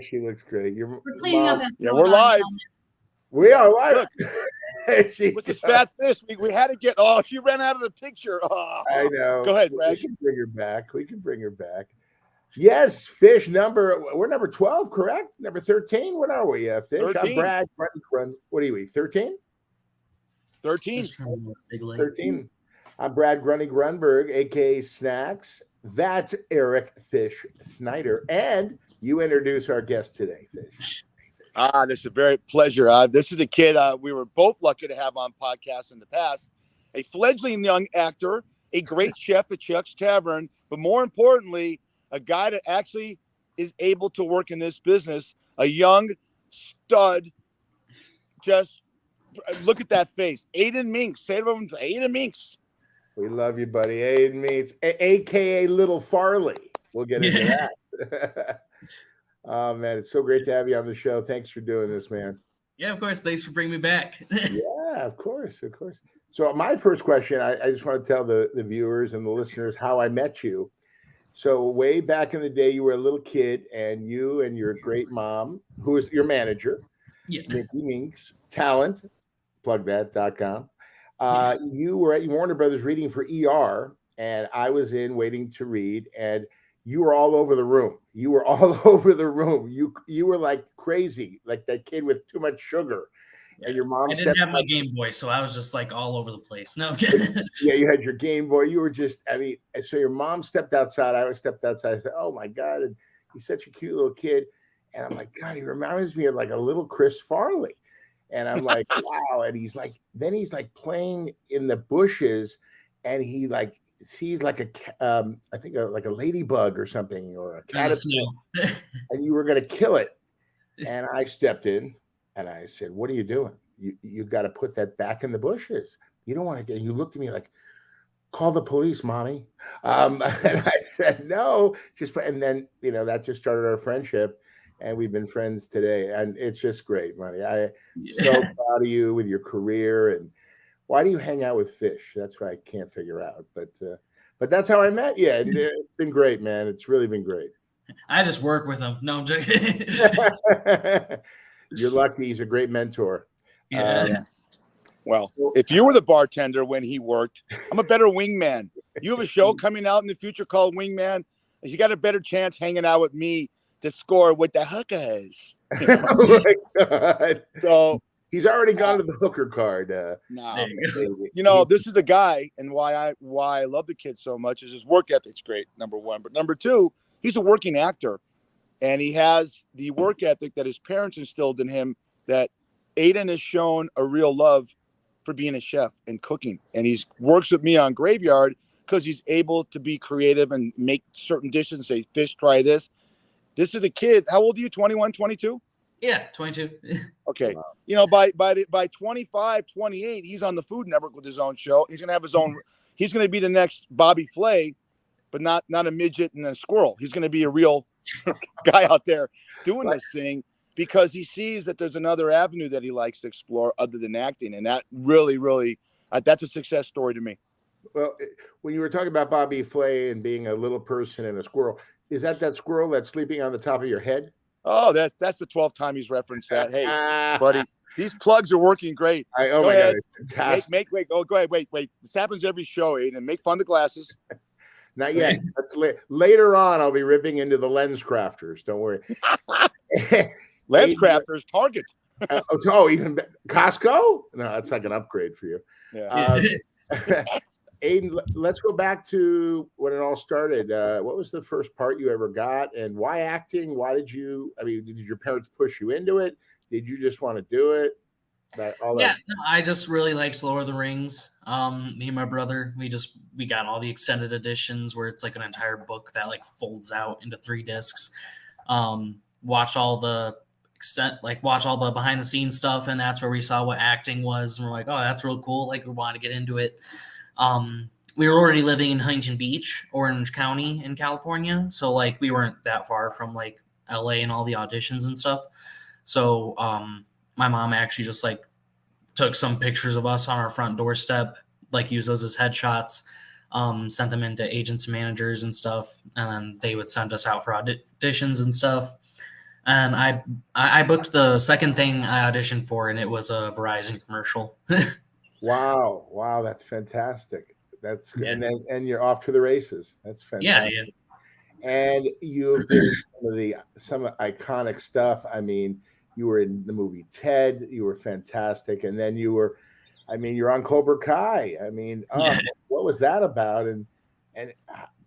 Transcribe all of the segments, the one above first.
She looks great. Your We're cleaning up. Yeah, we're live. We are live. What's this fat fish? We had to get. Oh, she ran out of the picture. Oh, I know. Go ahead, Brad. We can bring her back. Yes, Fish we're number 12, correct? Number 13. What are we? Fish. 13. I'm Brad. What are we? 13? 13. 13. I'm Brad Grunny Grunberg, aka Snacks. That's Eric Fish Snyder. And you introduce our guest today, Fish. This is a very pleasure. This is a kid we were both lucky to have on podcasts in the past. A fledgling young actor, a great chef at Chuck's Tavern, but more importantly, a guy that actually is able to work in this business. A young stud. Just look at that face. Aedin Mincks. Say it everyone. Aedin Mincks. We love you, buddy. Aedin Mincks, a.k.a. Little Farley. We'll get into that. Oh, man, it's so great to have you on the show. Thanks for doing this, man. Yeah, of course. Thanks for bringing me back. Yeah, of course. So my first question, I just want to tell the viewers and the listeners how I met you. So way back in the day, you were a little kid, and you and your great mom, who is your manager, Mickey Mincks, talent, plugthat.com. Yes. You were at Warner Brothers reading for ER, and I was in waiting to read, and you were all over the room. You were like crazy, like that kid with too much sugar. And your mom. I didn't have my Game Boy, so I was just like all over the place. No, I'm kidding. Yeah, you had your Game Boy. You were just, so your mom stepped outside. I stepped outside. I said, "Oh my God!" And he's such a cute little kid. And I'm like, God, he reminds me of like a little Chris Farley. And I'm like, wow. And he's like playing in the bushes, and he like sees like I think like a ladybug or something, or a caterpillar, and you were gonna kill it. And I stepped in and I said, "What are you doing? You got to put that back in the bushes. You don't want to get." You looked at me like, "Call the police, mommy." And I said, "No, and then that just started our friendship. And we've been friends today, and it's just great, Ronnie. I'm so proud of you with your career. And why do you hang out with Fish? That's what I can't figure out. But that's how I met you. And it's been great, man. It's really been great. I just work with him. No, I'm joking. You're lucky. He's a great mentor. Well, if you were the bartender when he worked, I'm a better wingman. You have a show coming out in the future called Wingman. You got a better chance hanging out with me to score with the hookers. Oh my God. So he's already gone to the hooker card. This is a guy, and why I love the kid so much is his work ethic's great, number one. But number two, he's a working actor, and he has the work ethic that his parents instilled in him, that Aedin has shown a real love for being a chef and cooking. And he works with me on Graveyard because he's able to be creative and make certain dishes and say, "Fish, try this." This is a kid. How old are you? 21, 22? Yeah, 22. Okay. Wow. By 25, 28, he's on the Food Network with his own show. He's going to have his own. He's going to be the next Bobby Flay, but not a midget and a squirrel. He's going to be a real guy out there doing this thing, because he sees that there's another avenue that he likes to explore other than acting. And that really, really, that's a success story to me. Well, when you were talking about Bobby Flay and being a little person and a squirrel, is that squirrel that's sleeping on the top of your head? Oh, that's the 12th time he's referenced that. Hey, buddy, these plugs are working great. Go ahead. God, go ahead. Wait. This happens every show, Aedin. Make fun of the glasses. Not yet. That's later on. I'll be ripping into the lens crafters. Don't worry. Lens crafters, Target. Even Costco? No, that's like an upgrade for you. Yeah. Aedin, let's go back to when it all started. What was the first part you ever got, and why acting? Why did your parents push you into it? Did you just want to do it? I just really liked Lord of the Rings. Me and my brother, we got all the extended editions where it's like an entire book that like folds out into 3 discs. Watch all the behind the scenes stuff, and that's where we saw what acting was, and we're like, oh, that's real cool. Like, we want to get into it. We were already living in Huntington Beach, Orange County in California. So like we weren't that far from like LA and all the auditions and stuff. So my mom actually just like took some pictures of us on our front doorstep, like used those as headshots, sent them into agents and managers and stuff. And then they would send us out for auditions and stuff. And I booked the second thing I auditioned for, and it was a Verizon commercial. Wow, that's fantastic. That's Yeah. and you're off to the races. That's fantastic. Yeah. And you've been in some iconic stuff. I mean, you were in the movie Ted. You were fantastic, and then you're on Cobra Kai. I mean, what was that about? And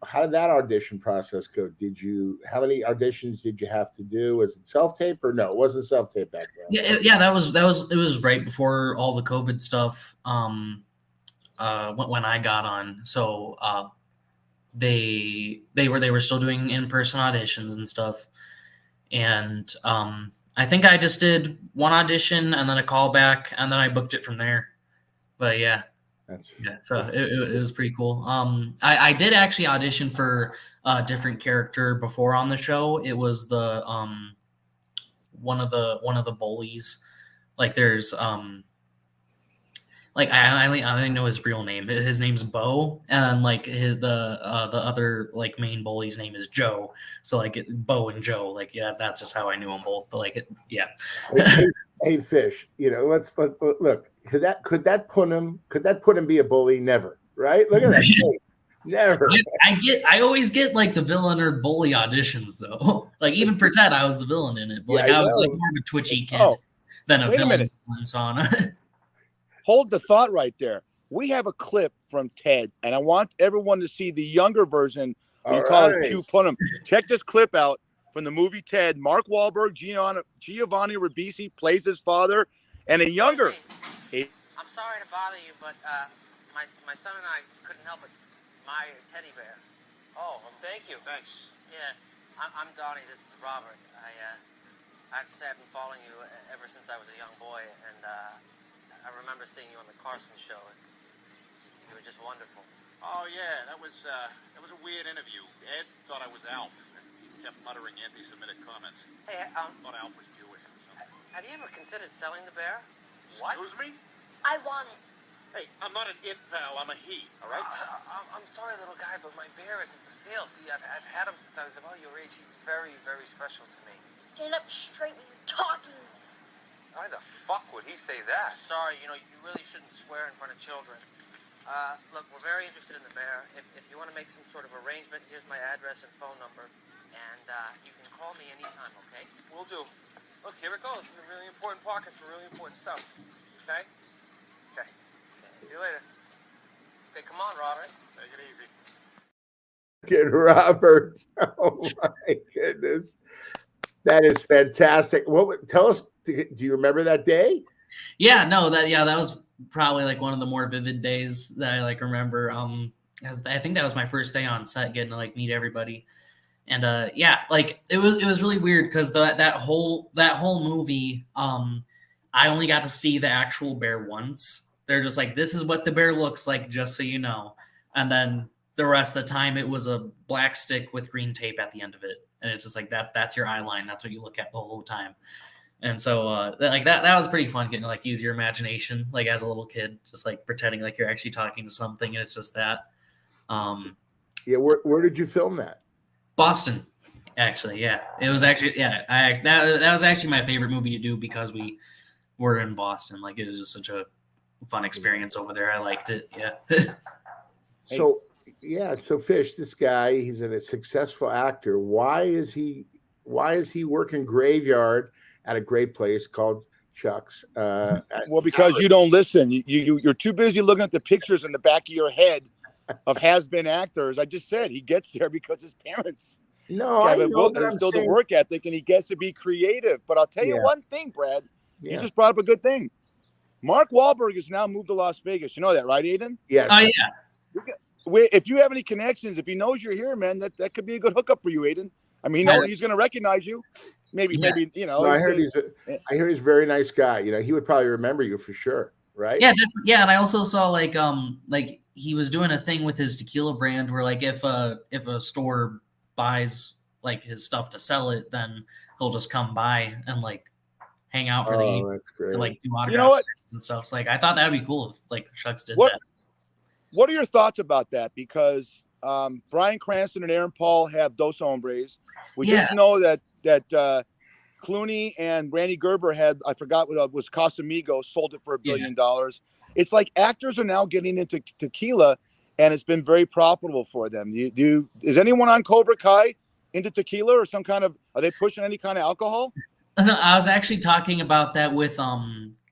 how did that audition process go? How many auditions did you have to do? Was it self-tape or no? It wasn't self-tape back then. Yeah. That was right before all the COVID stuff. When I got on, so they were still doing in-person auditions and stuff, and I think I just did one audition and then a callback, and then I booked it from there. But yeah. So it was pretty cool. I did actually audition for a different character before on the show. It was the one of the bullies. Like there's like I only know his real name. His name's Bo, and like the other like main bully's name is Joe. So like Bo and Joe, like that's just how I knew them both. But like Hey, Fish, let's look. Could that put him be a bully? Never, right? Look at that. Never. I always get like the villain or bully auditions though. Like even for Ted, I was the villain in it. But, like I was like more of a twitchy kid than a villain in Sauna. Hold the thought right there. We have a clip from Ted, and I want everyone to see the younger version. You call it Q Punham. Check this clip out from the movie Ted. Mark Wahlberg, Giovanni Ribisi plays his father, and a younger. I'm sorry to bother you, but my son and I couldn't help it. My teddy bear. Oh, well, thank you. Thanks. Yeah, I'm Donnie. This is Robert. I'd say I've been following you ever since I was a young boy, and I remember seeing you on the Carson show. You were just wonderful. Oh yeah, that was a weird interview. Ed thought I was Alf, and he kept muttering anti-Semitic comments. Hey, thought Alf was Jewish or something. Have you ever considered selling the bear? What? Excuse me? I want it. Hey, I'm not an it pal. I'm a he. All right? I'm sorry, little guy, but my bear isn't for sale. See, I've had him since I was about your age. He's very, very special to me. Stand up straight when you're talking. Why the fuck would he say that? Sorry, you really shouldn't swear in front of children. Look, we're very interested in the bear. If you want to make some sort of arrangement, here's my address and phone number. And you can call me anytime, okay? Will do. Look, here it goes. It's a really important pocket for really important stuff. Okay? Okay. See you later. Okay, come on, Robert. Take it easy. Good, Robert. Oh my goodness. That is fantastic. Tell us, do you remember that day? Yeah, no, that was probably like one of the more vivid days that I like remember. I think that was my first day on set, getting to like meet everybody. And like it was really weird because that whole movie, I only got to see the actual bear once. They're just like, this is what the bear looks like, just so you know. And then the rest of the time, it was a black stick with green tape at the end of it, and it's just like that's your eye line. That's what you look at the whole time. And so like that was pretty fun, getting to like use your imagination, like as a little kid, just like pretending like you're actually talking to something, and it's just that. Yeah, where did you film that? Boston, actually. Yeah, it was actually that was actually my favorite movie to do because we were in Boston. Like it was just such a fun experience over there. I liked it. Yeah. So Fish, this guy, he's a successful actor. Why is he working graveyard at a great place called Chuck's? Well, because you don't listen. You're too busy looking at the pictures in the back of your head of has-been actors. I just said he gets there because his parents have instilled the work ethic, and he gets to be creative. But I'll tell you one thing, Brad. You just brought up a good thing. Mark Wahlberg has now moved to Las Vegas. You know that, right, Aedin? Yes. Oh, yeah. If you have any connections, if he knows you're here, man, that could be a good hookup for you, Aedin. I mean, he's going to recognize you. Maybe. No, I heard he's a very nice guy. He would probably remember you for sure, right? Yeah, definitely. Yeah, and I also saw like he was doing a thing with his tequila brand where like if a store buys like his stuff to sell it, then he'll just come by and like hang out for the evening. That's great. Or, like do autographs and stuff. So like I thought that would be cool if like Chucks did that. What are your thoughts about that? Because Bryan Cranston and Aaron Paul have Dos Hombres. We just know that Clooney and Randy Gerber had, I forgot what was Casamigos, sold it for $1 billion. It's like actors are now getting into tequila, and it's been very profitable for them. Is anyone on Cobra Kai into tequila or some kind of, are they pushing any kind of alcohol? No, I was actually talking about that with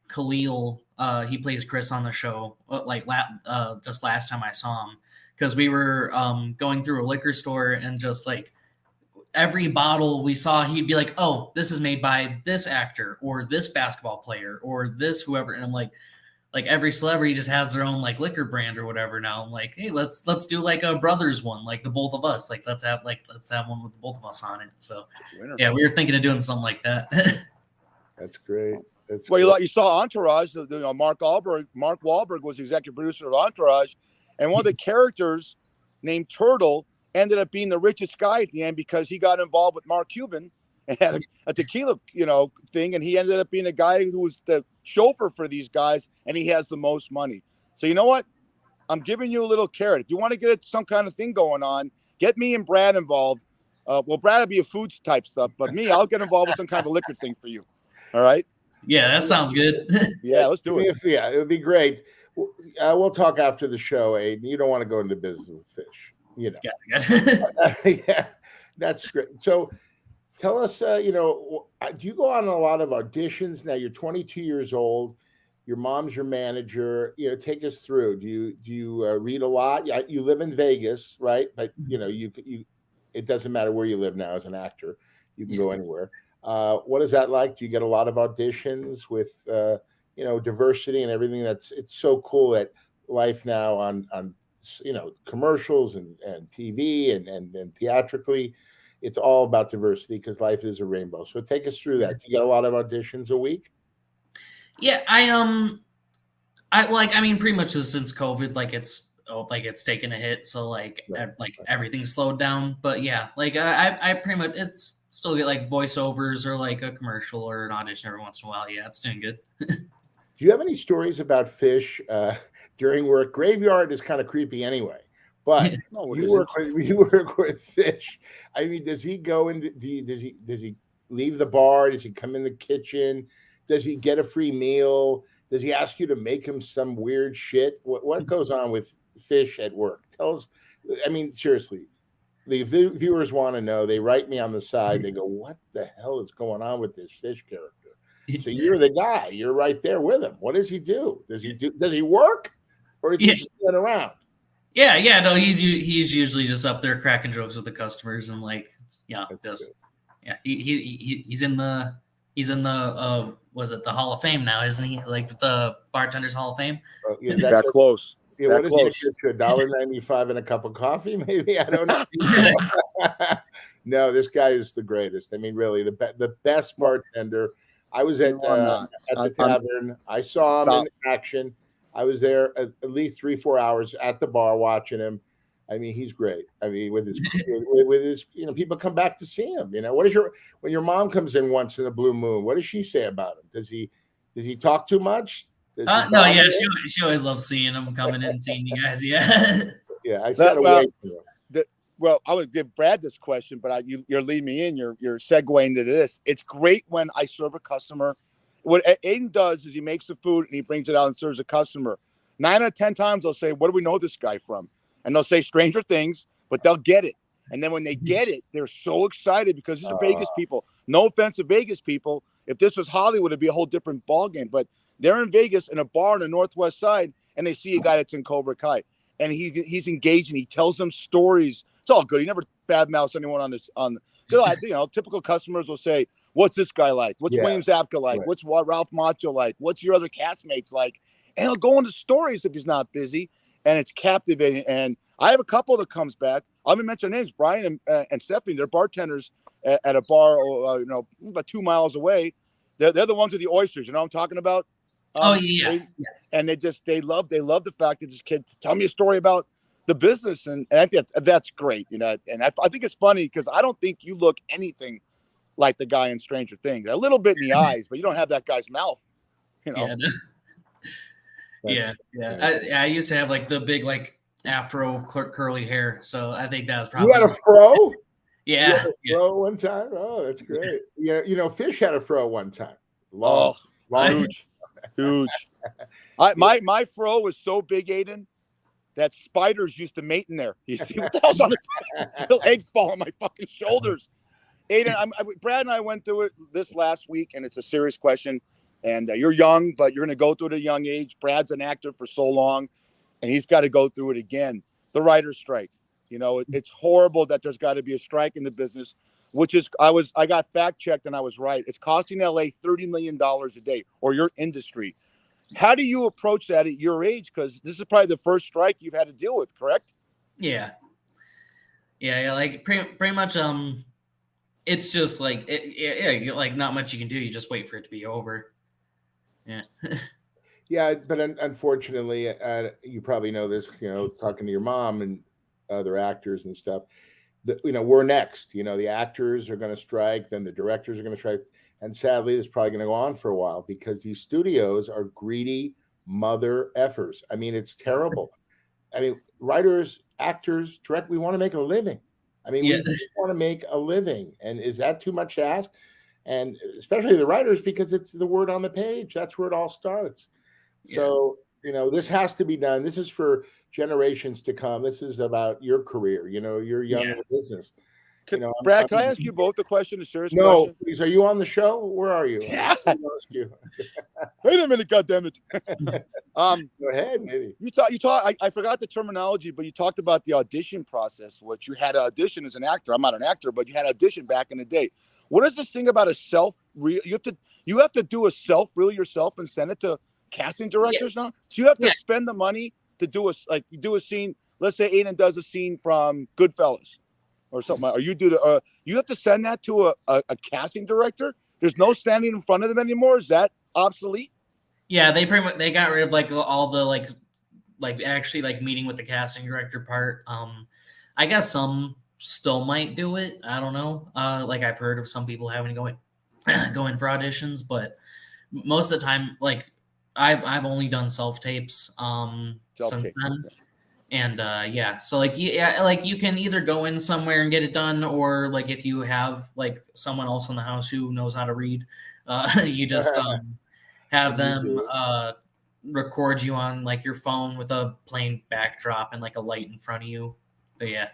Khalil. He plays Chris on the show, just last time I saw him, because we were going through a liquor store, and just like every bottle we saw, he'd be like, "Oh, this is made by this actor or this basketball player or this whoever," and I'm like every celebrity just has their own like liquor brand or whatever. Now I'm like, hey, let's do like a brothers one, like the both of us, like let's have one with the both of us on it. So yeah, we were thinking of doing something like that. That's great. You saw Entourage. Mark Wahlberg was the executive producer of Entourage, and one of the characters named Turtle ended up being the richest guy at the end because he got involved with Mark Cuban and had a tequila, thing, and he ended up being a guy who was the chauffeur for these guys, and he has the most money. So you know what? I'm giving you a little carrot. If you want to get some kind of thing going on, get me and Brad involved. Well, Brad will be a foods type stuff, but me, I'll get involved with some kind of a liquor thing for you. All right? Yeah, that sounds good. Yeah, let's do it. Yeah, it would be great. We'll talk after the show, Aiden. You don't want to go into business with fish, Yeah, that's great. So tell us, do you go on a lot of auditions? Now you're 22 years old. Your mom's your manager. Take us through. Do you read a lot? Yeah, you live in Vegas, right? But it doesn't matter where you live now as an actor. You can go anywhere. What is that like? Do you get a lot of auditions with diversity and everything? It's so cool that life now on commercials and TV and theatrically, it's all about diversity because life is a rainbow. So take us through that. Do you get a lot of auditions a week? Yeah, pretty much since COVID, it's taken a hit. So everything's slowed down. But yeah, I pretty much still get like voiceovers or like a commercial or an audition every once in a while. Yeah, it's doing good. Do you have any stories about fish during work? Graveyard is kind of creepy anyway, but you work with fish. I mean, does he go into? Does he leave the bar? Does he come in the kitchen? Does he get a free meal? Does he ask you to make him some weird shit? What goes on with fish at work? Tell us. I mean, seriously. The viewers want to know. They write me on the side. They go, "What the hell is going on with this fish character?" So you're the guy. You're right there with him. What does he do? Does he work, or is he just sitting around? Yeah. No, he's usually just up there cracking jokes with the customers and he's in the was it the Hall of Fame now, isn't he? Like the Bartenders Hall of Fame. That close. Yeah, what is it to $1.95 and a cup of coffee? Maybe I don't know. No, this guy is the greatest. I mean, really, the best bartender. I was at the tavern. I saw him in action. I was there at least 3-4 hours at the bar watching him. I mean, he's great. I mean, with his people come back to see him. When your mom comes in once in a blue moon, what does she say about him? Does he talk too much? No, yeah, she always loves seeing him coming in, seeing you guys. Yeah, yeah. I said away. Well, I would give Brad this question, but you're leading me in. You're segueing into this. It's great when I serve a customer. What Aiden does is he makes the food and he brings it out and serves a customer. 9 out of 10 times they'll say, "What do we know this guy from?" And they'll say Stranger Things, but they'll get it. And then when they get it, they're so excited because these are Vegas people. No offense to Vegas people. If this was Hollywood, it'd be a whole different ballgame. But they're in Vegas in a bar on the Northwest Side, and they see a guy that's in Cobra Kai, and he's engaged and he tells them stories. It's all good. He never badmouths anyone typical customers will say, "What's this guy like? What's William Zabka like? Right. What's Ralph Macchio like? What's your other castmates like?" And he'll go into stories if he's not busy, and it's captivating. And I have a couple that comes back. I'm gonna mention names. Brian and Stephanie. They're bartenders at a bar, about 2 miles away. They're the ones with the oysters. You know what I'm talking about? And they love the fact that this kid tell me a story about the business, and I think that's great, and I think it's funny because I don't think you look anything like the guy in Stranger Things. A little bit in the eyes, but you don't have that guy's mouth, I used to have like the big like afro curly hair, so I think that was probably. You had a fro? You Yeah. had a fro one time? Oh, that's great. Yeah, Fish had a fro one time. Long. Huge. Huge. My fro was so big, Aedin, that spiders used to mate in there. You see what the hell's on the little eggs fall on my fucking shoulders. Aedin, Brad and I went through it this last week, and it's a serious question. And you're young, but you're going to go through it at a young age. Brad's an actor for so long, and he's got to go through it again. The writer's strike. It's horrible that there's got to be a strike in the business, which is I got fact checked and I was right. It's costing LA $30 million a day, or your industry. How do you approach that at your age? Because this is probably the first strike you've had to deal with, correct? Yeah. Like pretty much. It's just like like not much you can do. You just wait for it to be over. Yeah. Yeah, but unfortunately, you probably know this. Talking to your mom and other actors and stuff. We're next. The actors are going to strike, then the directors are going to strike, and sadly, it's probably going to go on for a while because these studios are greedy mother effers. I mean, it's terrible. I mean, writers, actors, direct. We want to make a living. I mean, we just want to make a living, and is that too much to ask? And especially the writers, because it's the word on the page. That's where it all starts. Yeah. So this has to be done. This is for generations to come. This is about your career. You're young in the business. Brad, can I ask you both a question? A serious question? No, please. Are you on the show? Where are you? Yeah. Wait a minute, goddammit. Go ahead, maybe. You talk. I forgot the terminology, but you talked about the audition process, which you had to audition as an actor. I'm not an actor, but you had to audition back in the day. What is this thing about a self-reel? You have to do a self-reel yourself and send it to casting directors now? So you have to spend the money to do a scene. Let's say Aedin does a scene from Goodfellas or something, or you have to send that to a casting director. There's no standing in front of them anymore. Is that obsolete? Yeah, they got rid of all the actually meeting with the casting director part. I guess some still might do it. I don't know. I've heard of some people having to go in for auditions, but most of the time, I've only done self-tapes since then. And so you can either go in somewhere and get it done, or if you have someone else in the house who knows how to read, you just have them record you on your phone with a plain backdrop and a light in front of you. But yeah.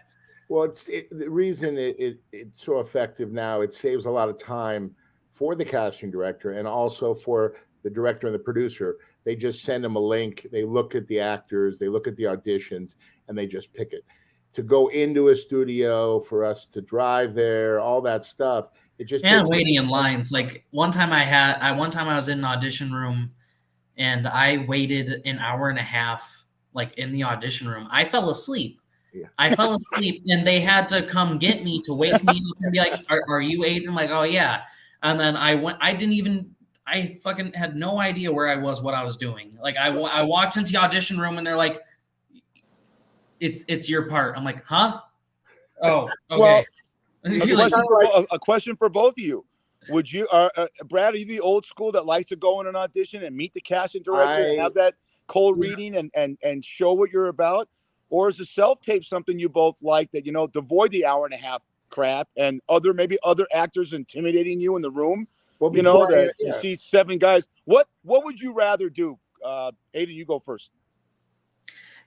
Well, the reason it's so effective now, it saves a lot of time for the casting director and also for the director and the producer. They just send them a link. They look at the actors, they look at the auditions, and they just pick it. To go into a studio, for us to drive there, all that stuff, it just takes waiting in lines. One time I was in an audition room, and I waited an hour and a half, in the audition room. I fell asleep. Yeah. I fell asleep, and they had to come get me to wake me up and be like, "Are you Aedin?" I'm like, "Oh yeah." And then I went. I fucking had no idea where I was, what I was doing. I walked into the audition room, and they're like, "It's your part." I'm like, "Huh?" Oh, okay. Well, a question for both of you. Would you, Brad? Are you the old school that likes to go in an audition and meet the casting director and have that cold reading and show what you're about? Or is the self-tape something you both like that, devoid the hour and a half crap and maybe other actors intimidating you in the room? Well, you see 7 guys. What would you rather do? Aedin, you go first.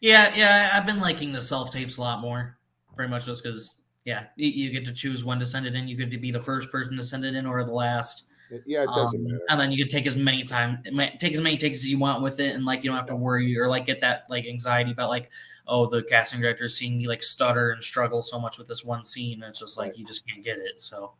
Yeah, I've been liking the self-tapes a lot more. Pretty much just because, you get to choose when to send it in. You get to be the first person to send it in or the last. Yeah, it doesn't matter. And then you can take as many takes as you want with it, and you don't have to worry or get that anxiety about the casting director is seeing me stutter and struggle so much with this one scene. And it's just you just can't get it. So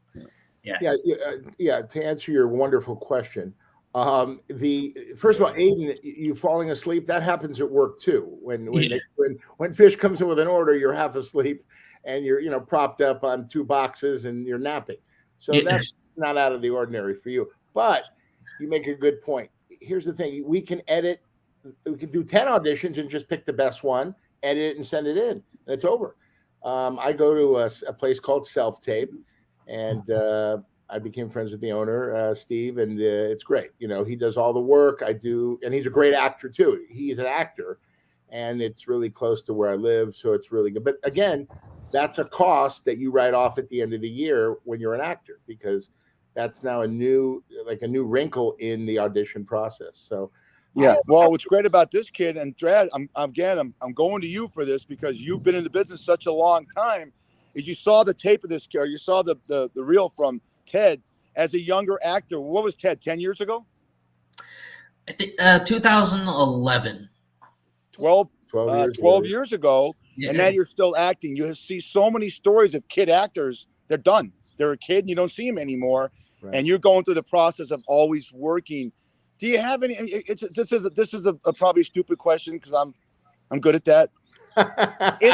yeah. To answer your wonderful question, first of all, Aedin, you falling asleep, that happens at work too. When Fish comes in with an order, you're half asleep and you're propped up on 2 boxes and you're napping. So that's not out of the ordinary for you. But you make a good point. Here's the thing: we can edit. We can do 10 auditions and just pick the best one, edit it, and send it in. And it's over. I go to a place called Self Tape, and I became friends with the owner, Steve, and it's great. He does all the work. I do, and he's a great actor too. He's an actor, and it's really close to where I live, so it's really good. But again, that's a cost that you write off at the end of the year when you're an actor, because that's now a new wrinkle in the audition process. So yeah. Well, what's great about this kid, and Brad, I'm going to you for this because you've been in the business such a long time. Is you saw the tape of this, or you saw the reel from Ted as a younger actor. What was Ted, 10 years ago? I think 2011. 12 years years ago. Yeah. And now you're still acting. You see so many stories of kid actors. They're done. They're a kid and you don't see them anymore. Right. And you're going through the process of always working. Do you have any? This is a probably stupid question because I'm good at that.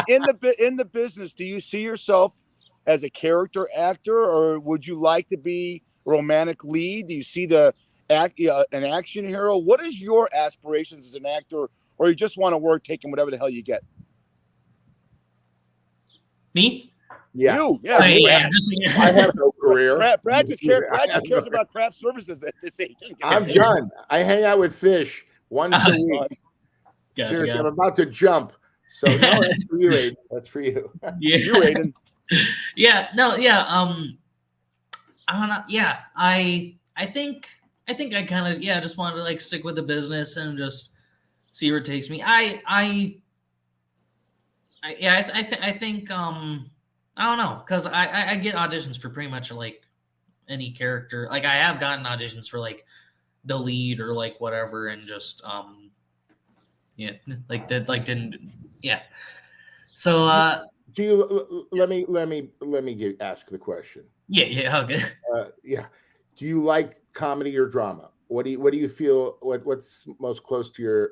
in the business, do you see yourself as a character actor, or would you like to be a romantic lead? Do you see an action hero? What is your aspirations as an actor, or you just want to work taking whatever the hell you get? Me? Yeah. You, yeah. I have no career. Brad just cares about craft services at this age. I'm done. I hang out with Fish once a week. Seriously, I'm about to jump. So no, that's for you, Aedin. That's for you. Yeah. You, Aedin. Yeah. No. Yeah. I don't know. Yeah. I think I kind of just wanted to like stick with the business and just see where it takes me. I think I don't know, because I get auditions for pretty much like any character. Like I have gotten auditions for like the lead or like whatever, and just So do you let me ask the question? Yeah. Okay. Yeah. Do you like comedy or drama? What do you feel? What's most close to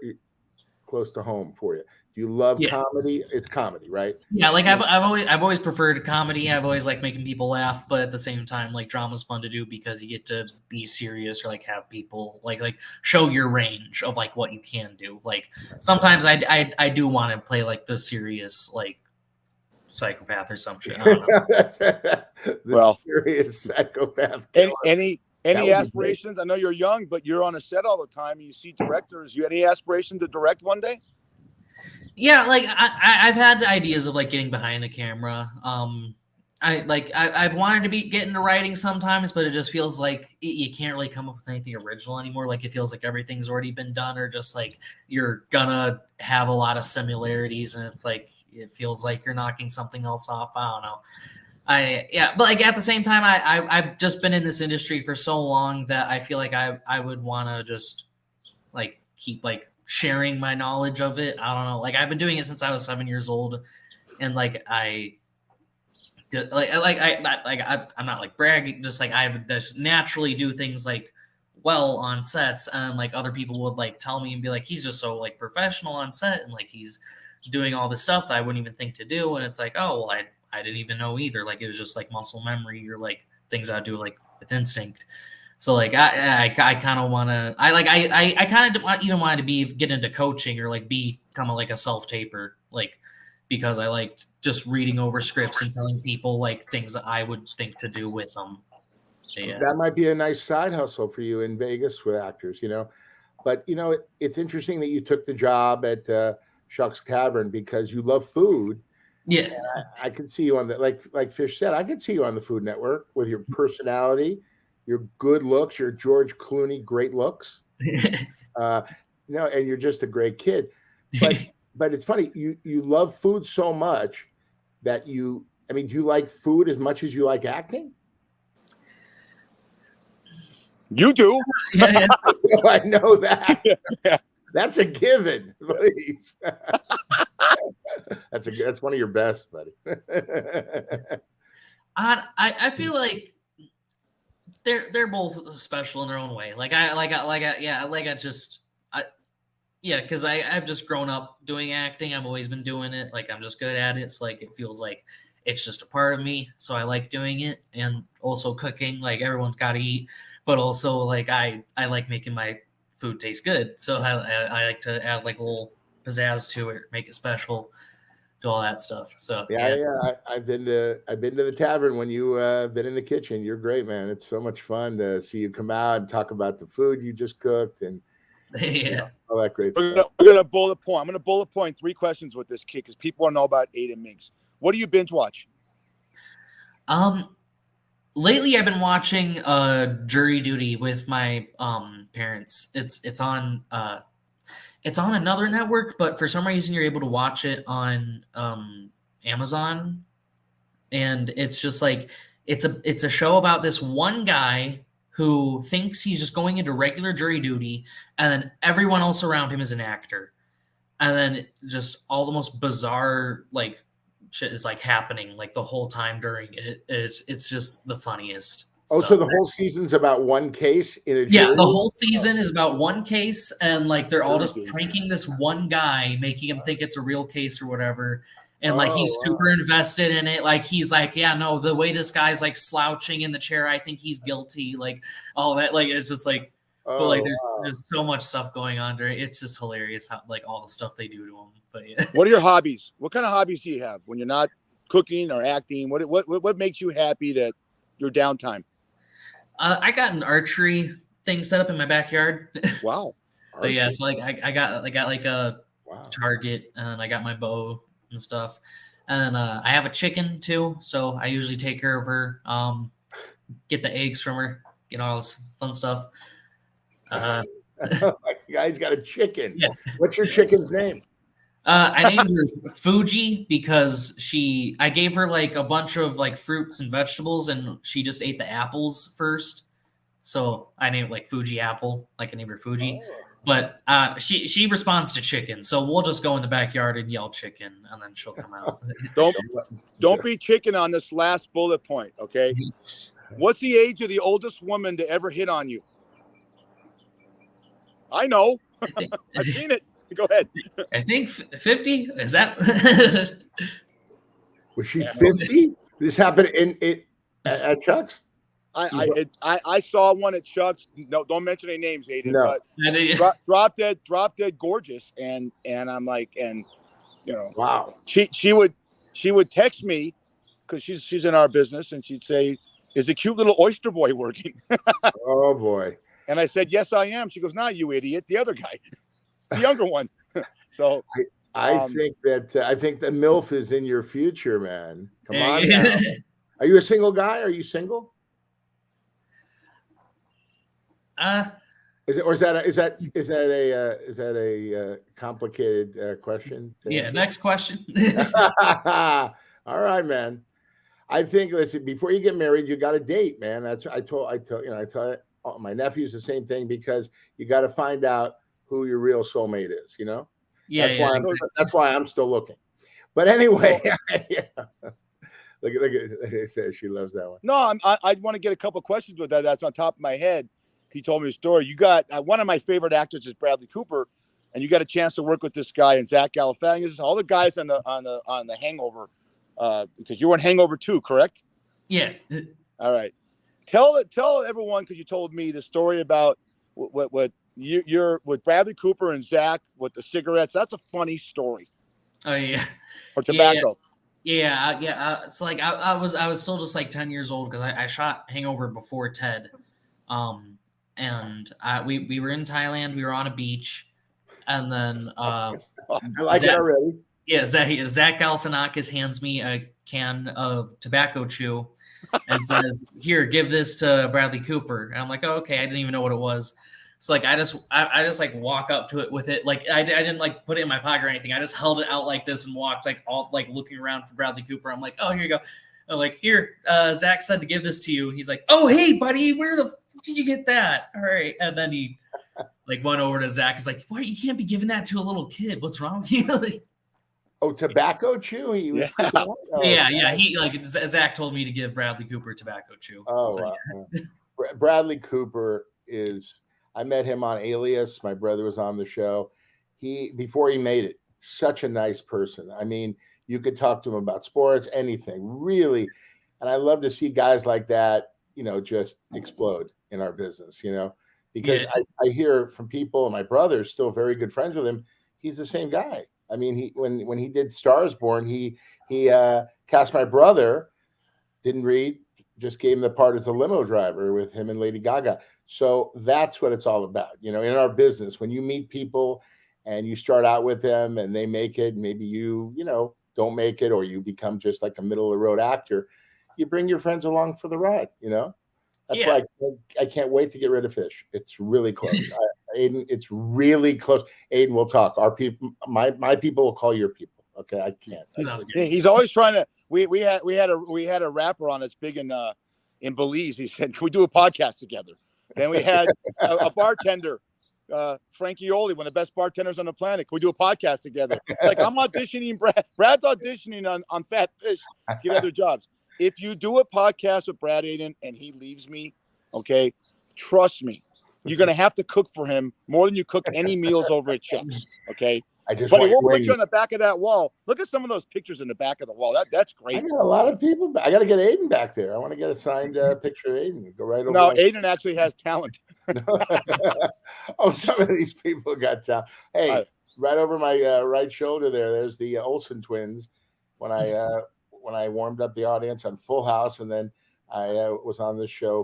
home for you? Do you love comedy? It's comedy, right? Yeah, like I've always preferred comedy. I've always liked making people laugh, but at the same time, like drama's fun to do because you get to be serious or like have people like show your range of like what you can do. Like sometimes I do want to play like the serious like psychopath or some shit. I don't know. Serious psychopath. Any aspirations? I know you're young, but you're on a set all the time. You see directors. You any aspiration to direct one day? Yeah, like I've had ideas of like getting behind the camera. I've wanted to get into writing sometimes, but it just feels like you can't really come up with anything original anymore. Like it feels like everything's already been done, or just like you're gonna have a lot of similarities, and it's like it feels like you're knocking something else off. I don't know. But like at the same time, I've just been in this industry for so long that I feel like I would want to just like keep like sharing my knowledge of it. I don't know. Like I've been doing it since I was 7 years old, and like I'm not like bragging. Just like I just naturally do things like well on sets, and like other people would like tell me and be like, he's just so like professional on set, and like he's doing all this stuff that I wouldn't even think to do. And it's like, oh well, I didn't even know either. Like it was just like muscle memory or like things I do like with instinct. So like I kind of want to I kind of even wanted to get into coaching or like become like a self-taper, like because I liked just reading over scripts and telling people like things that I would think to do with them. Yeah. That might be a nice side hustle for you in Vegas with actors, But it's interesting that you took the job at Shuck's Tavern because you love food. Yeah, I could see you on the like Fish said. I could see you on the Food Network with your personality, your good looks, your George Clooney great looks. And you're just a great kid. But it's funny, you love food so much that do you like food as much as you like acting? You do. Yeah. I know that. That's a given, please. That's one of your best, buddy. I feel like they're both special in their own way. Because I've just grown up doing acting. I've always been doing it. Like I'm just good at it. It's like it feels like it's just a part of me. So I like doing it, and also cooking. Like everyone's got to eat, but also like I like making my food taste good. So I like to add like a little pizzazz to it, make it special, do all that stuff. So yeah. I've been to the tavern when you been in the kitchen. You're great, man. It's so much fun to see you come out and talk about the food you just cooked and all that great stuff. We're gonna bullet point. I'm gonna bullet point 3 questions with this kid because people want to know about Aedin Mincks. What do you binge watch? Lately I've been watching Jury Duty with my parents. It's on another network, but for some reason you're able to watch it on Amazon. And it's just like it's a show about this one guy who thinks he's just going into regular jury duty, and then everyone else around him is an actor. And then just all the most bizarre like shit is like happening like the whole time during it. It's just the funniest. Oh, so the whole season's about one case in a jury? Yeah, the whole season is about one case, and like they're all just Jury duty. pranking this one guy, making him think it's a real case or whatever. And like he's wow. super invested in it. Like he's like, yeah, no, the way this guy's like slouching in the chair, I think he's guilty. Like all that, like it's just like, but like there's so much stuff going on during. It's just hilarious how like all the stuff they do to him. But yeah. What are your hobbies? What kind of hobbies do you have when you're not cooking or acting? What makes you happy that your downtime? I got an archery thing set up in my backyard. Wow. But yeah, so like I got like a Wow. target, and I got my bow and stuff, and I have a chicken too. So I usually take care of her, get the eggs from her, get all this fun stuff. Guy's got a chicken. Yeah. What's your chicken's name? I named her Fuji because I gave her like a bunch of like fruits and vegetables, and she just ate the apples first. So I named it like Fuji Apple, like I named her Fuji. Oh. But she responds to chicken, so we'll just go in the backyard and yell chicken, and then she'll come out. Don't be chicken on this last bullet point, okay? What's the age of the oldest woman to ever hit on you? I know. I've seen it. Go ahead. I think 50. Is that? Was she 50? This happened at Chuck's? I saw one at Chuck's. No, don't mention any names, Aedin. No. But drop dead gorgeous, and I'm like, and you know, wow. She would text me because she's in our business, and she'd say, "Is the cute little oyster boy working?" Oh boy. And I said, "Yes, I am." She goes, "Not you, idiot, the other guy, the younger one." So I think the MILF is in your future, man. Come on now. Are you a single guy? Are you single? Is that a complicated question? Yeah. Answer? Next question. All right, man. I think listen, before you get married, you got to date, man. I tell my nephews the same thing, because you got to find out who your real soulmate is. You know. Yeah. That's why I'm still looking. But anyway, yeah. Look at she loves that one. No, I want to get a couple questions with that. That's on top of my head. He told me a story. You got one of my favorite actors is Bradley Cooper, and you got a chance to work with this guy and Zach Galifianakis, all the guys on the Hangover, because you were in Hangover 2, correct? Yeah. All right. Tell everyone, because you told me the story about what you're with Bradley Cooper and Zach with the cigarettes. That's a funny story. Oh yeah. Or tobacco. Yeah. It's like I was still just like 10 years old because I shot Hangover before Ted. And we were in Thailand. We were on a beach, and then I like it already. Yeah, Zach Galifianakis hands me a can of tobacco chew and says, "Here, give this to Bradley Cooper." And I'm like, "Oh, okay." I didn't even know what it was. So like I just like walk up to it with it. Like I didn't like put it in my pocket or anything. I just held it out like this and walked like all like looking around for Bradley Cooper. I'm like, "Oh, here you go." I'm like, "Here, Zach said to give this to you." He's like, "Oh, hey, buddy, where the did you get that?" All right. And then he like went over to Zach. He's like, "Why you can't be giving that to a little kid? What's wrong with you?" Like, oh, tobacco chew? Yeah. Yeah. He like Zach told me to give Bradley Cooper tobacco chew. Oh, so, wow. Bradley Cooper is. I met him on Alias. My brother was on the show. Before he made it, such a nice person. I mean, you could talk to him about sports, anything, really. And I love to see guys like that, you know, just explode in our business, you know, because I hear from people, and my brother's still very good friends with him. He's the same guy. I mean, when he did Stars Born, he cast my brother, didn't read, just gave him the part as the limo driver with him and Lady Gaga. So that's what it's all about, you know, in our business. When you meet people and you start out with them and they make it, maybe you know, don't make it, or you become just like a middle of the road actor, you bring your friends along for the ride. That's why I can't wait to get rid of Fish. It's really close. Aedin, it's really close. Aedin, we'll talk. Our people, my people will call your people. Okay, I can't. He's always trying to. We had a rapper on that's big in Belize. He said, "Can we do a podcast together?" Then we had a bartender, Frankie Oli, one of the best bartenders on the planet. Can we do a podcast together? Like, I'm auditioning. Brad's auditioning on Fat Fish to get other jobs. If you do a podcast with Brad Aedin and he leaves me, okay, trust me, you're going to have to cook for him more than you cook any meals over at Chuck's, okay? But he won't put you on the back of that wall. Look at some of those pictures in the back of the wall. That's great. I got a lot of people. I got to get Aedin back there. I want to get a signed picture of Aedin. Go right over. No, Aedin actually has talent. Oh, some of these people got talent. Hey, right over my right shoulder there's the Olsen twins. When I warmed up the audience on Full House, and then I was on this show,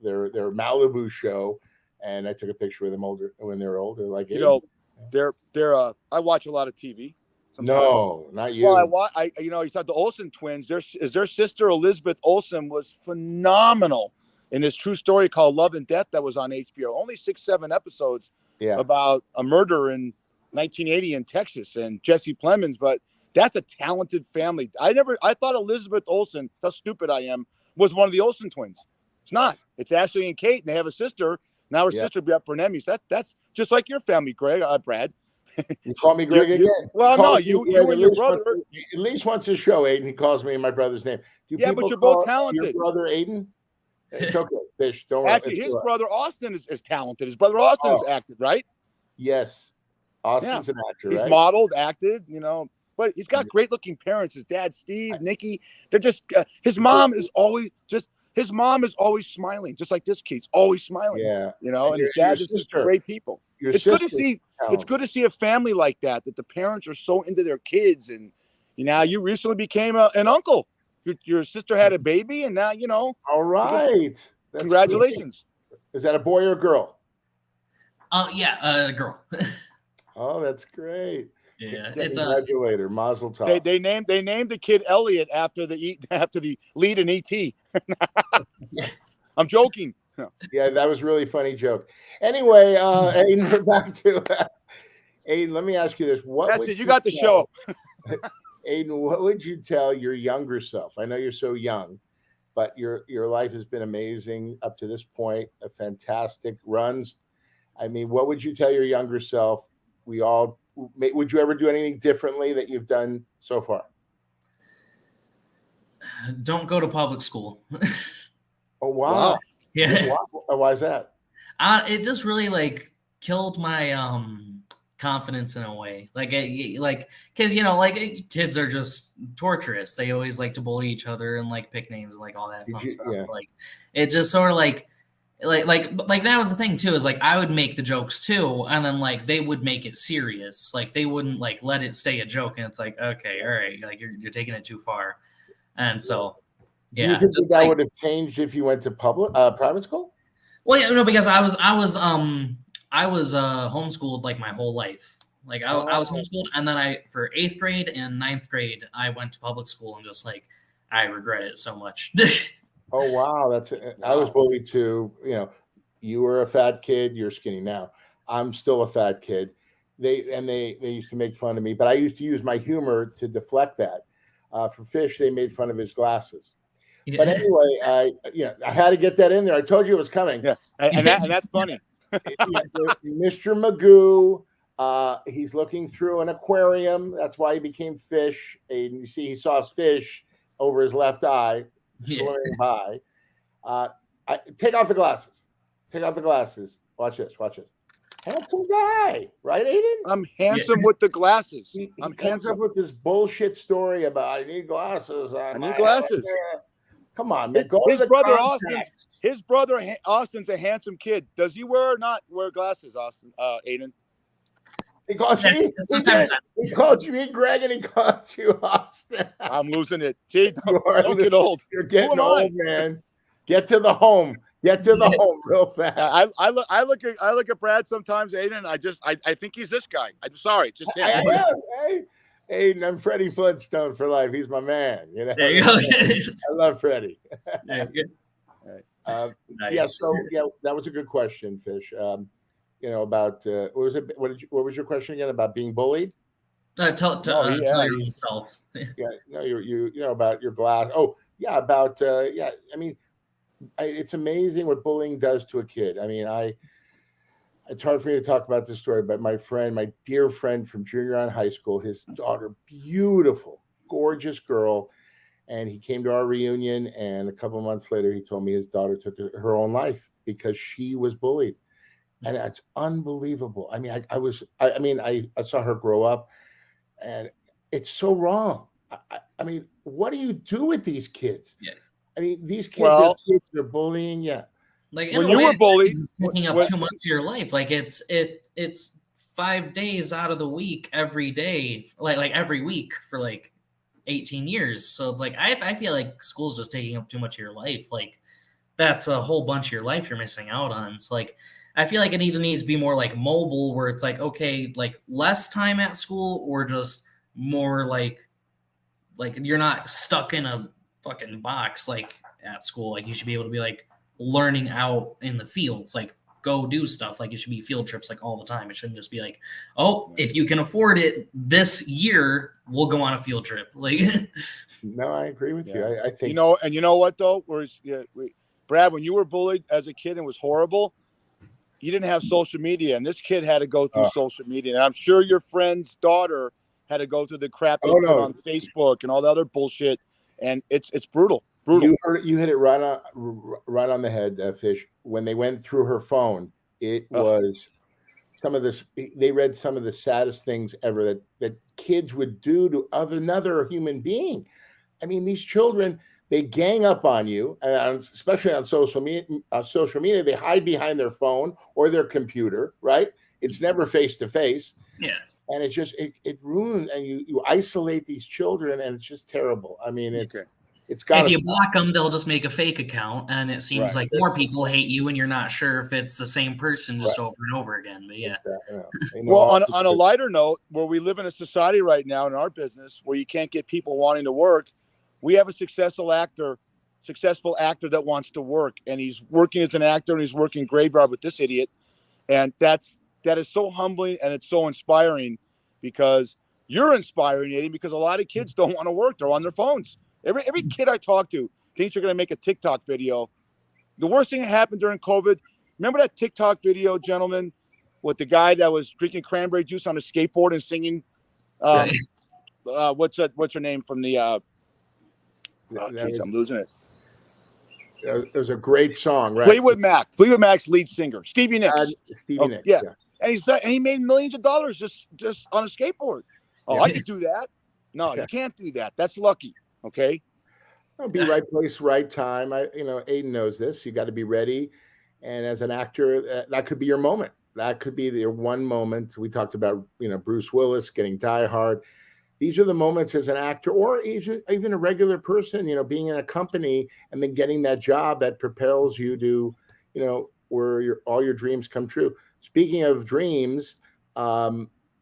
their Malibu show, and I took a picture with them when they were older. Like, they're I watch a lot of TV. Sometimes. No, not you. Well, you thought the Olsen twins. Their sister Elizabeth Olsen was phenomenal in this true story called Love and Death that was on HBO. Only 6-7 episodes about a murder in 1980 in Texas and Jesse Plemons, but. That's a talented family. I thought Elizabeth Olsen, how stupid I am, was one of the Olsen twins. It's not. It's Ashley and Kate, and they have a sister. Now her sister will be up for an Emmy. So that's just like your family, Greg, Brad. You call me Greg again? Well, no, you and your brother. At least once a show, Aedin, he calls me my brother's name. But you're both talented. Your brother, Aedin? It's okay. Fish, don't Actually, his brother, Austin, is talented. His brother, Austin, is acted, right? Yes. Austin's an actor, right? He's modeled, acted, But he's got great-looking parents. His dad, Steve, Nikki. They're just. His mom is always smiling, just like this kid's always smiling. Yeah. And his dad is just great people. It's good to see. It's good to see a family like that the parents are so into their kids, and you recently became an uncle. Your sister had a baby, and now All right. Congratulations. Great. Is that a boy or a girl? A girl. Oh, that's great. Yeah, it's congratulator, Mazel Tov. They named the kid Elliot after the lead in E.T. I'm joking. Yeah, that was a really funny joke. Anyway, Aedin, we're back to Aedin. Let me ask you this: That's it. You got the show. Aedin, what would you tell your younger self? I know you're so young, but your life has been amazing up to this point. A fantastic runs. I mean, what would you tell your younger self? Would you ever do anything differently that you've done so far? Don't go to public school. Oh, wow. Yeah. Why is that? It just really killed my confidence in a way. Because kids are just torturous. They always like to bully each other and pick names and all that fun stuff. Yeah. It just sort of like that was the thing too, is I would make the jokes too, and then they would make it serious. They wouldn't let it stay a joke, and it's okay, all right, you're taking it too far. And so do you think that would have changed if you went to private school? Well, yeah, no, because I was homeschooled my whole life. I was homeschooled, and then for 8th grade and 9th grade I went to public school, and just I regret it so much. Oh, wow. I was bullied too. You were a fat kid. You're skinny now. I'm still a fat kid. They used to make fun of me, but I used to use my humor to deflect that. For Fish, they made fun of his glasses. Yeah. But anyway, I had to get that in there. I told you it was coming. Yeah, and that's funny. Mr. Magoo, he's looking through an aquarium. That's why he became Fish. And you see, he saw his fish over his left eye. Swimming by. Take off the glasses. Watch this. Handsome guy, right, Aedin? I'm handsome with the glasses. He comes up with this bullshit story about I need glasses. I need glasses. Come on, man. His brother Austin's a handsome kid. Does he wear or not wear glasses, Austin? Aedin? He called you me, Greg, and he called you Austin. I'm losing it. See, don't get old. You're getting old, man. Get to the home. Home real fast. I look at Brad sometimes, Aedin. I think he's this guy. I'm sorry, it's just him. Hey, Aedin, I'm Freddie Flintstone for life. He's my man. You know, There you go. I love Freddie. There you go. Nice. Yeah. So yeah, that was a good question, Fish. You know, about what was it? What was your question again about being bullied? Tell your own self. Yeah. No, you know about your glass. Oh, yeah. About yeah. I mean, it's amazing what bullying does to a kid. I mean, it's hard for me to talk about this story, but my dear friend from junior high in high school, his daughter, beautiful, gorgeous girl, and he came to our reunion, and a couple of months later, he told me his daughter took her own life because she was bullied, and that's unbelievable. I mean, I saw her grow up, and it's so wrong. I mean, what do you do with these kids? Yeah. I mean, these kids, Well, they're bullying. Yeah. Like when you were bullied, it's taking up too much of your life. Like it's 5 days out of the week every day, like every week for like 18 years. So it's like I feel like school's just taking up too much of your life. Like that's a whole bunch of your life you're missing out on. It's like I feel like it either needs to be more like mobile, where it's like okay, like less time at school, or just more like you're not stuck in a fucking box like at school. Like you should be able to be like learning out in the fields, like go do stuff. Like it should be field trips like all the time. It shouldn't just be like, oh, if you can afford it this year, we'll go on a field trip. Like no, I agree with you. I think you know what though, Brad, when you were bullied as a kid and it was horrible, you didn't have social media, and this kid had to go through social media, and I'm sure your friend's daughter had to go through the crap they put on Facebook and all the other bullshit, and it's brutal. You hit it right on the head, Fish. When they went through her phone, it was some of this. They read some of the saddest things ever that kids would do to another human being. I mean, these children, they gang up on you, and especially on social media, they hide behind their phone or their computer. Right? It's never face to face. Yeah. And it just it ruins, and you isolate these children, and it's just terrible. I mean, it's got. If you block them, they'll just make a fake account, and it seems like more people hate you, and you're not sure if it's the same person just over and over again. But yeah. Well, on a lighter note, where we live in a society right now in our business where you can't get people wanting to work, we have a successful actor that wants to work, and he's working as an actor, and he's working graveyard with this idiot, and that is so humbling, and it's so inspiring, because you're inspiring, Aedin, because a lot of kids don't want to work. They're on their phones. Every kid I talk to thinks they're going to make a TikTok video. The worst thing that happened during COVID, remember that TikTok video, gentlemen, with the guy that was drinking cranberry juice on a skateboard and singing, what's her name from the, I'm losing it. There's a great song, right? Fleetwood Mac's lead singer, Stevie Nicks. Nicks, yeah. And he made millions of dollars just on a skateboard. Oh, I could do that. No, you can't do that. That's lucky. Okay. Be right place, right time. Aedin knows this. You got to be ready. And as an actor, that could be your moment. That could be your one moment. We talked about, Bruce Willis getting Die Hard. These are the moments as an actor, or even a regular person, being in a company and then getting that job that propels you to, where all your dreams come true. Speaking of dreams,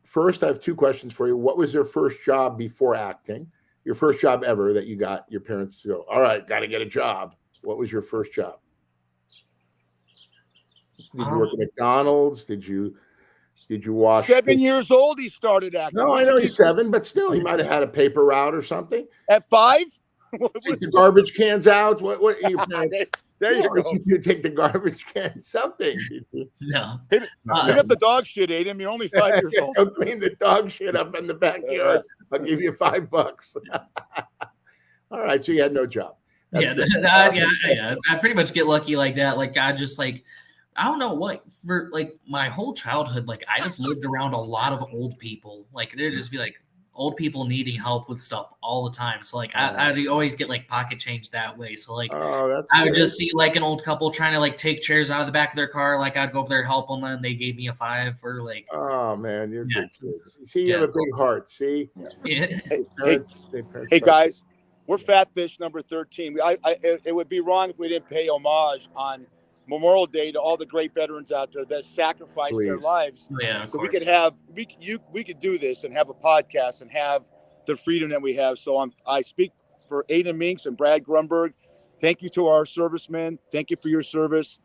first I have two questions for you. What was your first job before acting? Your first job ever that you got your parents to go, all right, got to get a job. What was your first job? Did you work at McDonald's? Did you wash? 7 years old, he started acting. No, I know he's 7, but still, he might have had a paper route or something. At 5? Take the garbage cans out. What your parents? There you go. You take the garbage can, something. No. Clean up the dog shit, Aedin. You're only 5 years old. I'll clean the dog shit up in the backyard. I'll give you $5. All right, so you had no job. Yeah. I pretty much get lucky like that. Like I just like, I don't know what, for like my whole childhood, like I just lived around a lot of old people. Like there'd just be like old people needing help with stuff all the time. So like I'd always get like pocket change that way. So like I would just see like an old couple trying to like take chairs out of the back of their car. Like I'd go over there, help them, and they gave me a $5 for like. Oh man, you're good kid. See, you have a big heart. See. Yeah. Hey guys, we're Fat Fish number 13. It would be wrong if we didn't pay homage on Memorial Day to all the great veterans out there that sacrificed their lives. Yeah, so we could do this and have a podcast and have the freedom that we have. So I speak for Aedin Mincks and Brad Grunberg. Thank you to our servicemen. Thank you for your service,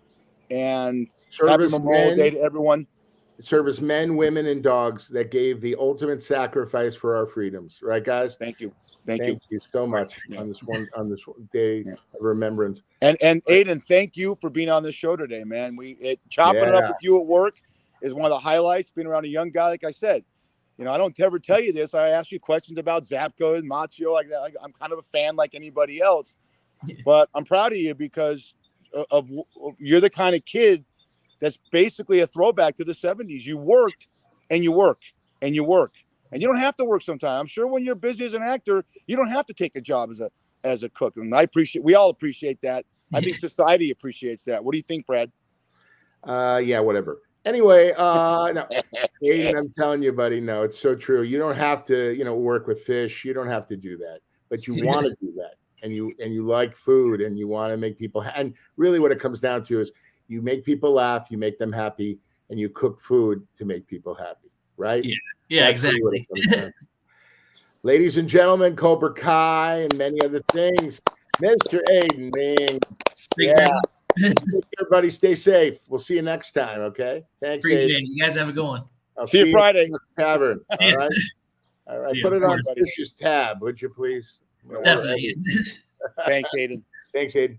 and happy Memorial Day to everyone. Servicemen, women, and dogs that gave the ultimate sacrifice for our freedoms. Right, guys? Thank you. Thank you so much on this day of remembrance. And Aedin, thank you for being on this show today, man. Chopping it up with you at work is one of the highlights. Being around a young guy, like I said, I don't ever tell you this. I ask you questions about Zapko and Machio like that. I'm kind of a fan like anybody else, but I'm proud of you because of you're the kind of kid that's basically a throwback to the 70s. You worked and you work and you work. And you don't have to work sometimes. I'm sure when you're busy as an actor, you don't have to take a job as a cook. And we all appreciate that. I think society appreciates that. What do you think, Brad? Yeah, whatever. Anyway, no, Aedin, I'm telling you, buddy, no, it's so true. You don't have to, work with fish. You don't have to do that, but you want to do that. And you like food and you want to make people, and really what it comes down to is you make people laugh, you make them happy, and you cook food to make people happy. Right? Yeah, exactly. Ladies and gentlemen, Cobra Kai and many other things, Mr. Aedin Mincks. Yeah. Everybody stay safe. We'll see you next time, okay? Thanks, Appreciate Aedin. it. You guys have a good one. I'll see you Friday. In the tavern. All right. All right. Put it on Fish's tab, would you please? Definitely. Thanks, Aedin. Thanks, Aedin.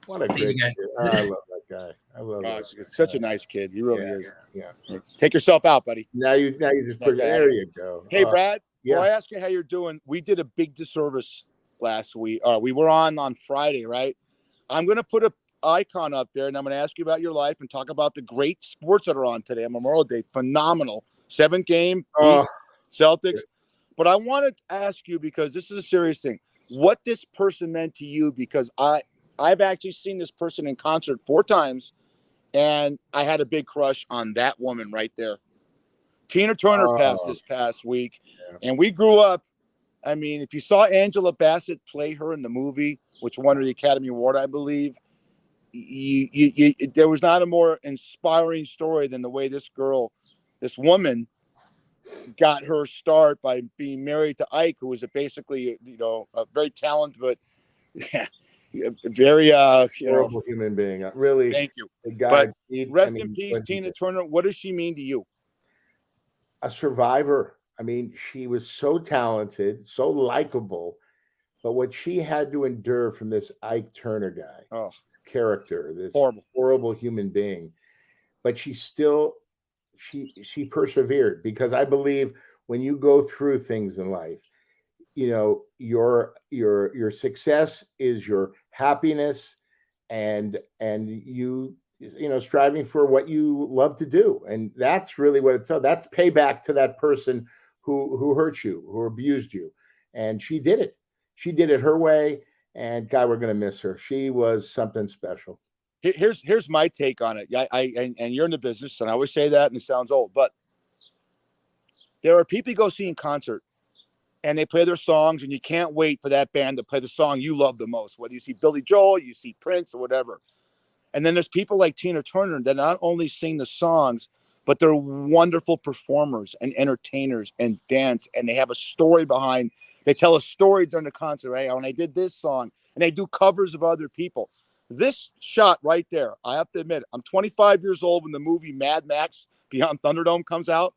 What a great kid. I love that guy. I love him. Such a nice kid. He really is. Yeah. Take yourself out, buddy. Now you just put there you go. Hey, Brad, before I ask you how you're doing, we did a big disservice last week. We were on Friday, right? I'm going to put an icon up there, and I'm going to ask you about your life and talk about the great sports that are on today on Memorial Day. Phenomenal. 7th game, Celtics. But I wanted to ask you, because this is a serious thing, what this person meant to you, because I've actually seen this person in concert 4 times, and I had a big crush on that woman right there. Tina Turner passed this past week, and we grew up. I mean, if you saw Angela Bassett play her in the movie, which won her the Academy Award, I believe, there was not a more inspiring story than the way this woman, got her start by being married to Ike, who was basically, a very talented, but very horrible human being. Really, thank you. But rest in peace, Tina Turner. What does she mean to you? A survivor. I mean, she was so talented, so likable, but what she had to endure from this Ike Turner guy, this character, this horrible human being, but she still she persevered, because I believe when you go through things in life, your success is your happiness, and you striving for what you love to do, and that's really what it's. That's payback to that person who hurt you, who abused you, and she did it. She did it her way, and God, we're gonna miss her. She was something special. Here's my take on it. And you're in the business, and I always say that, and it sounds old, but there are people you go see in concert, and they play their songs, and you can't wait for that band to play the song you love the most, whether you see Billy Joel, you see Prince, or whatever. And then there's people like Tina Turner that not only sing the songs, but they're wonderful performers and entertainers and dance, and they have a story behind. They tell a story during the concert, right? When I did this song, and they do covers of other people. This shot right there, I have to admit, I'm 25 years old when the movie Mad Max Beyond Thunderdome comes out,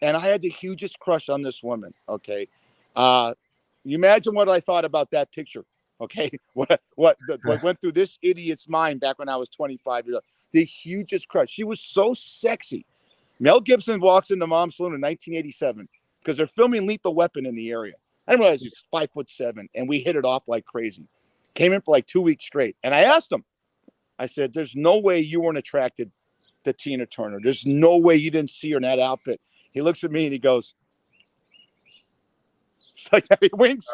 and I had the hugest crush on this woman. Okay, you imagine what I thought about that picture. Okay, what went through this idiot's mind back when I was 25 years old? The hugest crush. She was so sexy. Mel Gibson walks into Mom's Saloon in 1987 because they're filming Lethal Weapon in the area. I didn't realize he's 5'7", and we hit it off like crazy. Came in for like 2 weeks straight, and I asked him. I said, "There's no way you weren't attracted to Tina Turner. There's no way you didn't see her in that outfit." He looks at me and he goes, it's like that. He winks,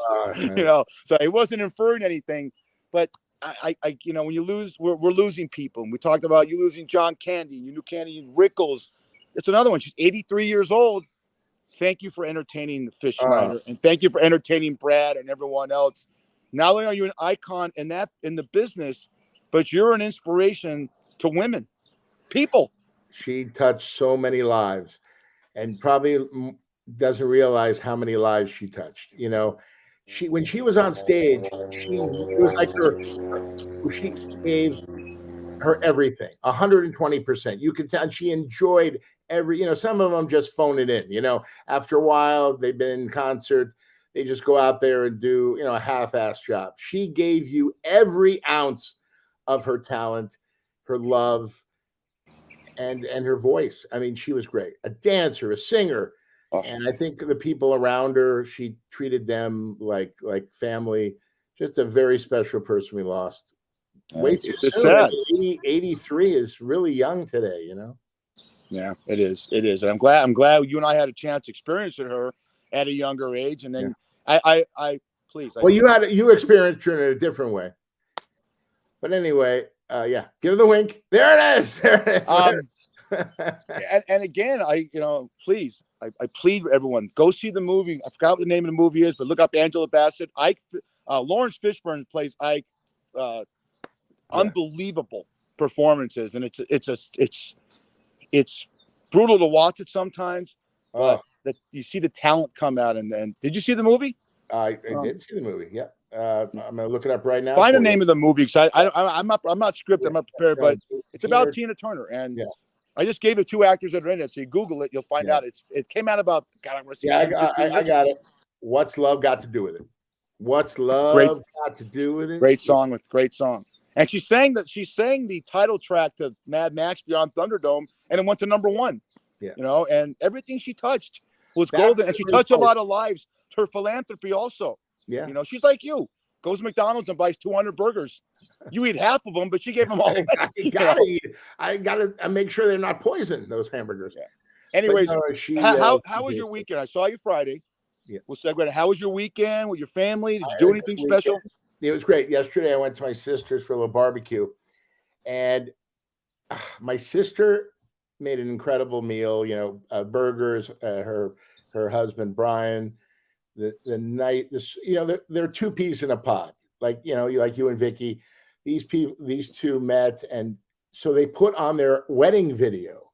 So he wasn't inferring anything. But I when you lose, we're losing people. And we talked about you losing John Candy. You knew Candy Rickles. It's another one. She's 83 years old. Thank you for entertaining the Fish Schneider, and thank you for entertaining Brad and everyone else. Not only are you an icon in the business, but you're an inspiration to women, people. She touched so many lives, and probably doesn't realize how many lives she touched. You know, when she was on stage, it was like she gave her everything, 120%. You could tell she enjoyed some of them just phone it in. After a while, they've been in concert, they just go out there and do, a half-ass job. She gave you every ounce of her talent, her love, and her voice. I mean, she was great. A dancer, a singer. And I think the people around her, she treated them like family. Just a very special person we lost. It's sad. 83 is really young today, Yeah, it is. It is. And I'm glad you and I had a chance experiencing her at a younger age. And then please. Well, you experienced her in a different way. But anyway, give her the wink. There it is. There it is. And again, please, I plead with everyone, go see the movie. I forgot what the name of the movie is, but look up Angela Bassett. Lawrence Fishburne plays Ike. Unbelievable performances, and it's brutal to watch it sometimes, but that you see the talent come out. And did you see the movie? I did see the movie. Yeah, I'm gonna look it up right now. Find the name of the movie, because I'm not scripted, I'm not prepared, but it's about Tina Turner, and I just gave the two actors that are in it. So you Google it, you'll find out. It came out about I want to say. I got it. What's love got to do with it? What's love got to do with it? Great song. And she sang the title track to Mad Max Beyond Thunderdome, and it went to #1. Yeah. And everything she touched was golden, and she touched a lot of lives. Her philanthropy also. Yeah. She's like you. Goes to McDonald's and buys 200 burgers. You eat half of them, but she gave them all. I gotta make sure they're not poisoned, those hamburgers. Yeah. Anyways, how was your weekend? I saw you Friday. Yeah. We'll segue to how was your weekend with your family? Did you do anything special? It was great. Yesterday, I went to my sister's for a little barbecue, and my sister made an incredible meal. Burgers. Her husband Brian. The night, there are two peas in a pod. Like you and Vicky. These two met, and so they put on their wedding video.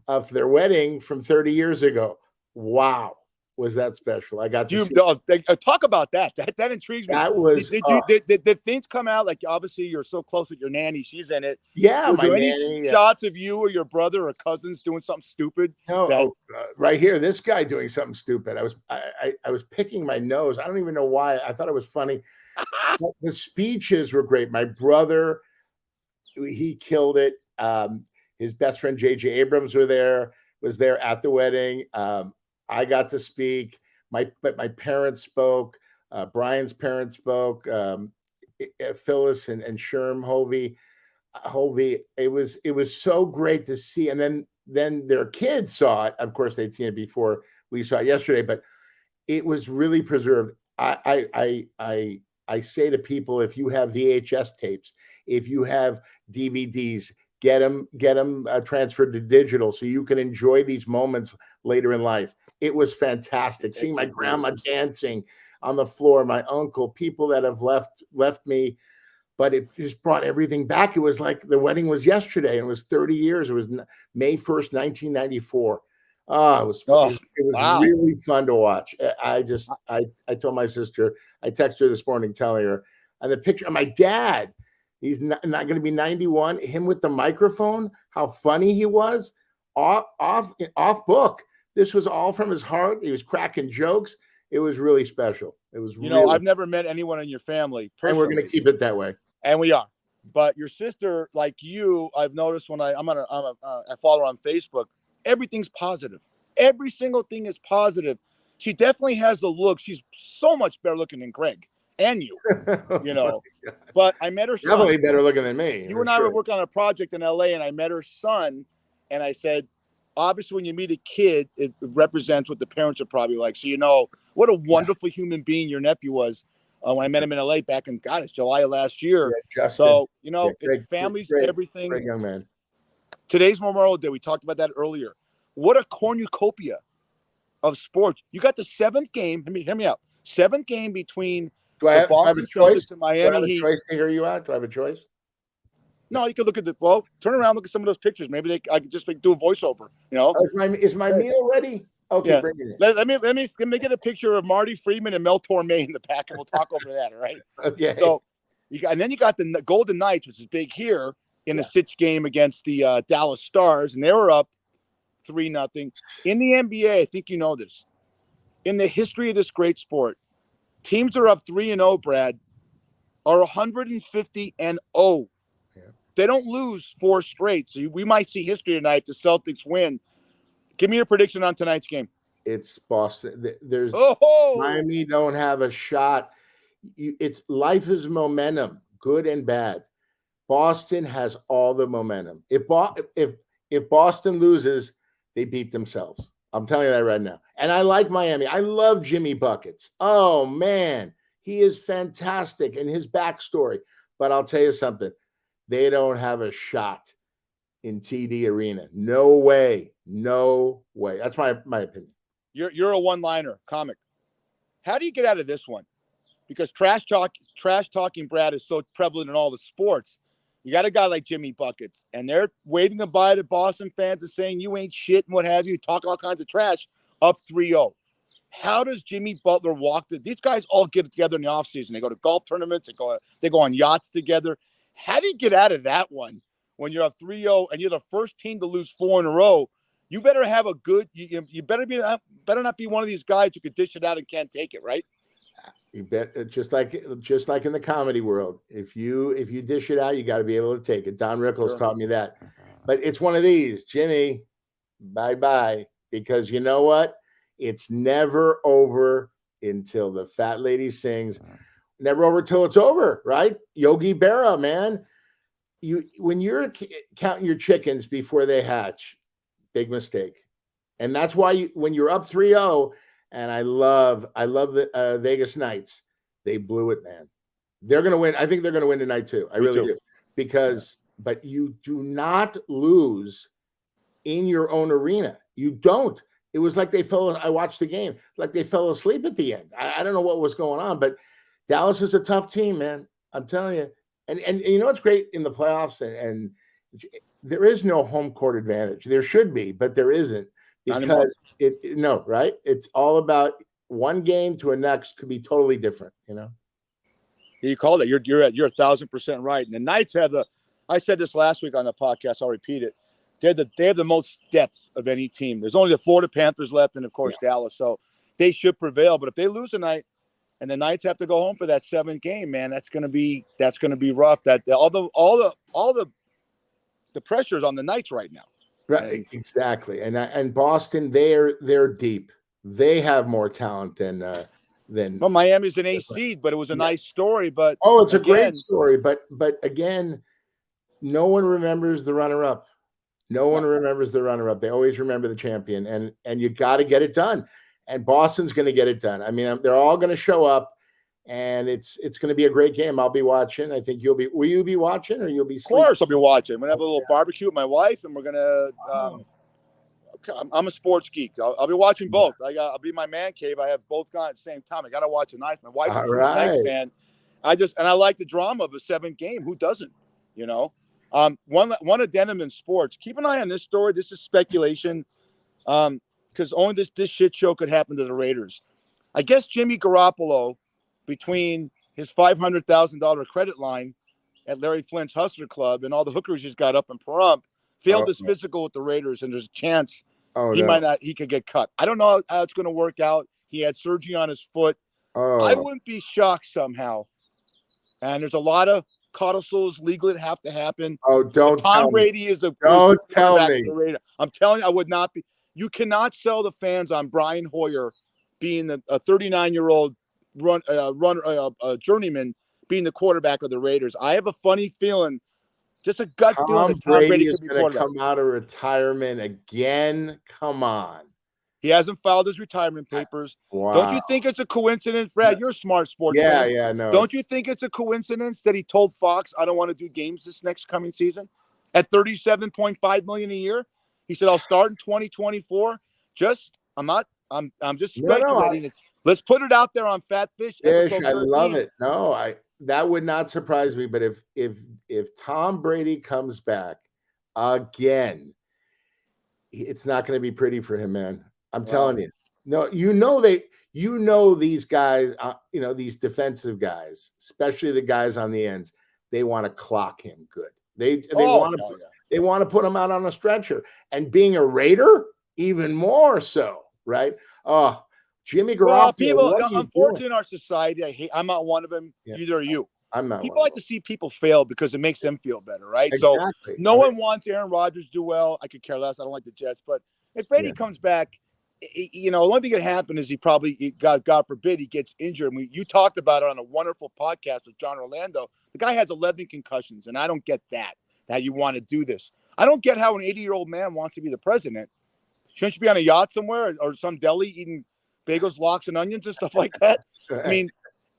Of their wedding from 30 years ago. Wow. Was that special? I got to talk about that. That intrigues me. That was. Did things come out? Like, obviously, you're so close with your nanny. She's in it. Yeah. Was there any shots of you or your brother or cousins doing something stupid? No. Right here, this guy doing something stupid. I was picking my nose. I don't even know why. I thought it was funny. The speeches were great. My brother, he killed it. His best friend J.J. Abrams was there at the wedding. I got to speak. But my parents spoke. Brian's parents spoke. Phyllis and Sherm Hovey. It was so great to see. And then their kids saw it. Of course, they'd seen it before we saw it yesterday. But it was really preserved. I say to people, if you have VHS tapes, if you have DVDs, get them transferred to digital so you can enjoy these moments later in life. It was fantastic. Seeing my grandma dancing on the floor, my uncle, people that have left me, but it just brought everything back. It was like the wedding was yesterday, and it was 30 years. It was May 1st, 1994. It was wow. Really fun to watch. I told my sister, I texted her this morning telling her, and the picture of my dad, he's not going to be 91, him with the microphone, how funny he was, off book. This was all from his heart. He was cracking jokes. It was really special. It was I've never met anyone in your family personally. And we're going to keep it that way. And we are. But your sister, like you, I've noticed when I follow her on Facebook, everything's positive. Every single thing is positive. She definitely has the look. She's so much better looking than Greg and you, But I met her son. Definitely better looking than me. You and I were working on a project in LA, and I met her son, and I said, obviously, when you meet a kid, it represents what the parents are probably like. So, what a wonderful human being your nephew was when I met him in LA back in, it's July of last year. Yeah, so, family's everything. Great young man. Today's Memorial Day. We talked about that earlier. What a cornucopia of sports. You got the 7th game. Hear me out. 7th game between Do I the have Boston a choice? Celtics and Do I Miami have a Heat. choice to hear you out? Do I have a choice? No, you could look at the. Well, turn around, look at some of those pictures. Maybe I could just do a voiceover. You know. Is my meal ready? Okay, Yeah. bring it Let me get a picture of Marty Freeman and Mel Torme in the back, and we'll talk over that. All right. in. Okay. So and then you got the Golden Knights, which is big here in a 6 game against the Dallas Stars, and they were up 3-0 in the NBA. I think you know this. In the history of this great sport, teams are up 3-0. Brad are 150-0. Yeah. They don't lose 4 straight. So we might see history tonight if the Celtics win. Give me your prediction on tonight's game. It's Boston. There's Miami don't have a shot. It's life is momentum, good and bad. Boston has all the momentum. If Boston loses, they beat themselves. I'm telling you that right now. And I like Miami. I love Jimmy Buckets. Oh man, he is fantastic and his backstory. But I'll tell you something. They don't have a shot in TD Arena. No way. No way. That's my opinion. You're a one-liner comic. How do you get out of this one? Because trash talking Brad is so prevalent in all the sports. You got a guy like Jimmy Buckets, and they're waving goodbye to Boston fans and saying you ain't shit and what have you, talk all kinds of trash, up 3-0. How does Jimmy Butler walk these guys all get together in the offseason? They go to golf tournaments, they go on yachts together. How do you get out of that one when you're up 3-0 and you're the first team to lose 4 in a row? You better have a good you better not be one of these guys who could dish it out and can't take it, right? You bet. Just like in the comedy world, if you dish it out, you got to be able to take it. Don Rickles taught me that. But it's one of these, Jimmy, bye-bye, because you know what? It's never over until the fat lady sings. Never over till it's over, right? Yogi Berra, man. When you're counting your chickens before they hatch, big mistake. And that's why when you're up 3-0, and I love the Vegas Knights. They blew it, man. They're going to win. I think they're going to win tonight too. I really do. But you do not lose in your own arena. You don't. It was like I watched the game, like they fell asleep at the end. I don't know what was going on, but Dallas is a tough team, man. I'm telling you. And you know what's great in the playoffs, and there is no home court advantage. There should be, but there isn't. Because right? It's all about one game to a next could be totally different, you know. You called it. You're 1,000% right. And the Knights have I said this last week on the podcast. I'll repeat it. They have the most depth of any team. There's only the Florida Panthers left, and of course Dallas. So they should prevail. But if they lose tonight, and the Knights have to go home for that 7th game, man, that's gonna be rough. That all the pressure's on the Knights right now. Right, exactly. And Boston, they're deep. They have more talent than. Well, Miami's an 8th seed, but it was a nice story. But it's a great story. But again, no one remembers the runner-up. No one remembers the runner-up. They always remember the champion, and you got to get it done. And Boston's going to get it done. I mean, they're all going to show up. And it's going to be a great game. I'll be watching. I think will you be watching or you'll be sleeping? Of course I'll be watching. We're going to have a little barbecue with my wife, and we're going to I'm a sports geek. I'll be watching both. I'll be in my man cave. I have both gone at the same time. I got to watch a night. My wife's a Knicks fan. I like the drama of a 7th game. Who doesn't? You know? One addendum in sports. Keep an eye on this story. This is speculation. Because only this shit show could happen to the Raiders. I guess Jimmy Garoppolo, between his $500,000 credit line at Larry Flint's Hustler Club and all the hookers he's got up in Pahrump, failed his physical with the Raiders, and there's a chance he could get cut. I don't know how it's going to work out. He had surgery on his foot. I wouldn't be shocked somehow. And there's a lot of codicils legally that have to happen. Tom Brady is a don't tell me. I'm telling you, I would not be. You cannot sell the fans on Brian Hoyer being a 39-year-old journeyman being the quarterback of the Raiders. I have a funny feeling, just a gut feeling that Tom Brady is going to come out of retirement again. Come on. He hasn't filed his retirement papers. Wow. Don't you think it's a coincidence, Brad? You're a smart sports fan. Yeah, no. Don't you think it's a coincidence that he told Fox, I don't want to do games this next coming season? At $37.5 million a year? He said, I'll start in 2024. I'm just speculating. Let's put it out there on Fat Fish. Fish, Episode I 13. love it. No, that would not surprise me. But if Tom Brady comes back again, it's not going to be pretty for him, man. I'm telling you. No, these guys, these defensive guys, especially the guys on the ends, they want to clock him good. They want to put him out on a stretcher. And being a Raider, even more so, right? Oh, Jimmy Garoppolo. Well, people, unfortunately, in our society, I'm not one of them. Yeah. Neither are you. I'm not. People like to see people fail because it makes them feel better, right? Exactly. So no one wants Aaron Rodgers to do well. I could care less. I don't like the Jets. But if Brady comes back, the only thing that can happen is God forbid, he gets injured. And you talked about it on a wonderful podcast with John Orlando. The guy has 11 concussions, and I don't get that you want to do this. I don't get how an 80-year-old man wants to be the president. Shouldn't you be on a yacht somewhere or some deli eating bagels, lox, and onions and stuff like that? I mean,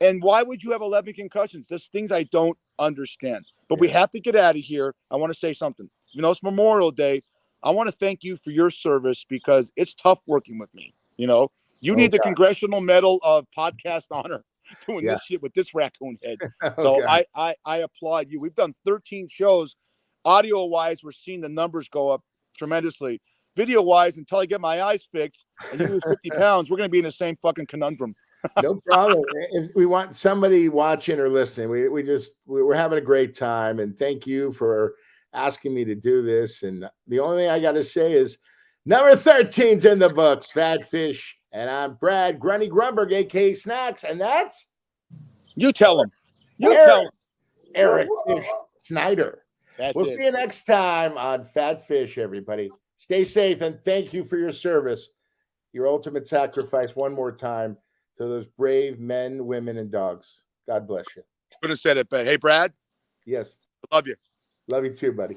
and why would you have 11 concussions? There's things I don't understand. But we have to get out of here. I want to say something. It's Memorial Day. I want to thank you for your service because it's tough working with me. You need the Congressional Medal of Podcast Honor doing this shit with this raccoon head. So I applaud you. We've done 13 shows. Audio-wise, we're seeing the numbers go up tremendously. Video-wise, until I get my eyes fixed and you lose 50 pounds, we're going to be in the same fucking conundrum. No problem. If we want somebody watching or listening, we're having a great time. And thank you for asking me to do this. And the only thing I got to say is number 13's in the books, Fat Fish. And I'm Brad Grunny Grunberg, a.k.a. Snacks. And that's... You tell him. Tell him. Eric Fish Snyder. We'll see you next time on Fat Fish, everybody. Stay safe, and thank you for your service, your ultimate sacrifice one more time to those brave men, women, and dogs. God bless you. Could have said it, but hey, Brad. Yes. Love you. Love you too, buddy.